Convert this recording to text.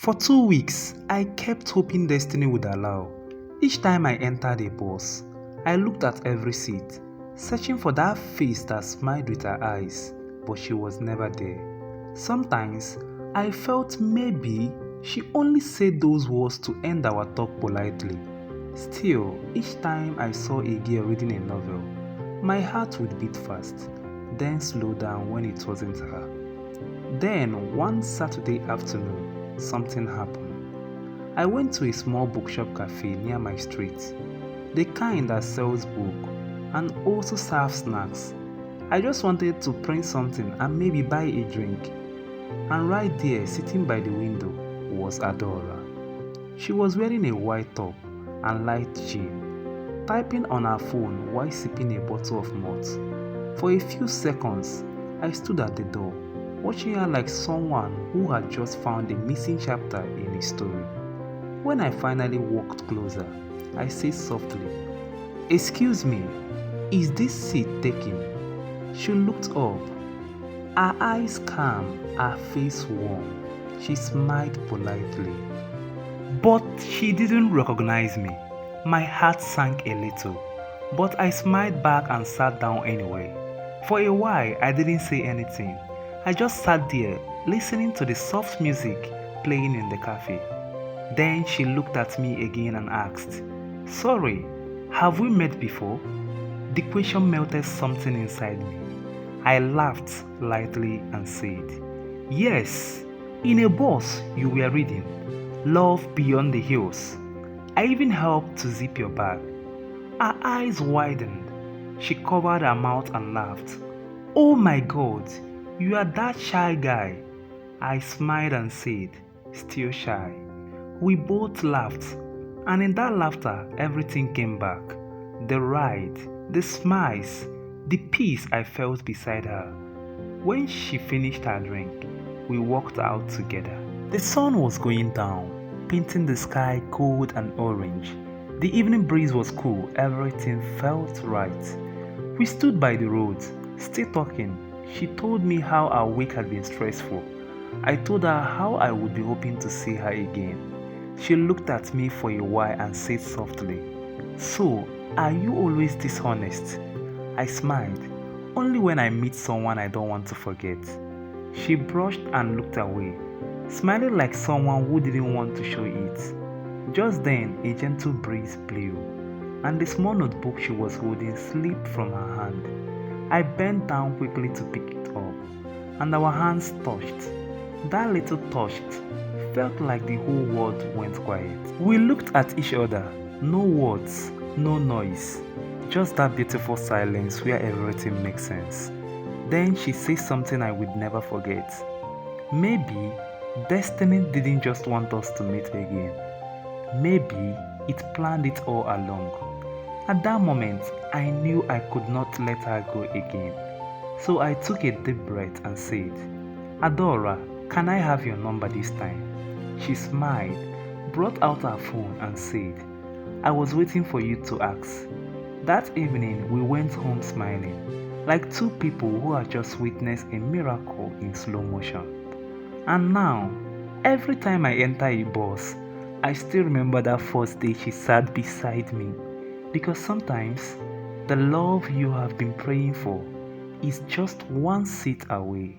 For 2 weeks, I kept hoping destiny would allow. Each time I entered a bus, I looked at every seat, searching for that face that smiled with her eyes, but she was never there. Sometimes, I felt maybe she only said those words to end our talk politely. Still, each time I saw a girl reading a novel, my heart would beat fast, then slow down when it wasn't her. Then, one Saturday afternoon, something happened. I went to a small bookshop cafe near my street, the kind that sells books and also serves snacks. I just wanted to print something and maybe buy a drink. And right there, sitting by the window, was Adora. She was wearing a white top and light jean, typing on her phone while sipping a bottle of malt. For a few seconds, I stood at the door, watching her like someone who had just found a missing chapter in a story. When I finally walked closer, I said softly, "Excuse me, is this seat taken?" She looked up, her eyes calm, her face warm. She smiled politely. But she didn't recognize me. My heart sank a little, but I smiled back and sat down anyway. For a while, I didn't say anything. I just sat there, listening to the soft music playing in the cafe. Then she looked at me again and asked, "Sorry, have we met before?" The question melted something inside me. I laughed lightly and said, "Yes, in a bus you were reading Love Beyond the Hills. I even helped to zip your bag." Her eyes widened. She covered her mouth and laughed. "Oh my God, you are that shy guy." I smiled and said, "Still shy." We both laughed, and in that laughter, everything came back. The ride, the smiles, the peace I felt beside her. When she finished her drink, we walked out together. The sun was going down, painting the sky gold and orange. The evening breeze was cool, everything felt right. We stood by the road, still talking. She told me how our week had been stressful. I told her how I would be hoping to see her again. She looked at me for a while and said softly, "So, are you always dishonest?" I smiled. "Only when I meet someone I don't want to forget." She brushed and looked away, smiling like someone who didn't want to show it. Just then, a gentle breeze blew, and the small notebook she was holding slipped from her hand. I bent down quickly to pick it up, and our hands touched. That little touch felt like the whole world went quiet. We looked at each other, no words, no noise, just that beautiful silence where everything makes sense. Then she said something I would never forget. Maybe destiny didn't just want us to meet again. Maybe it planned it all along. At that moment, I knew I could not let her go again. So I took a deep breath and said, "Adora, can I have your number this time?" She smiled, brought out her phone and said, "I was waiting for you to ask." That evening, we went home smiling, like two people who had just witnessed a miracle in slow motion. And now, every time I enter a bus, I still remember that first day she sat beside me. Because sometimes, the love you have been praying for is just one seat away.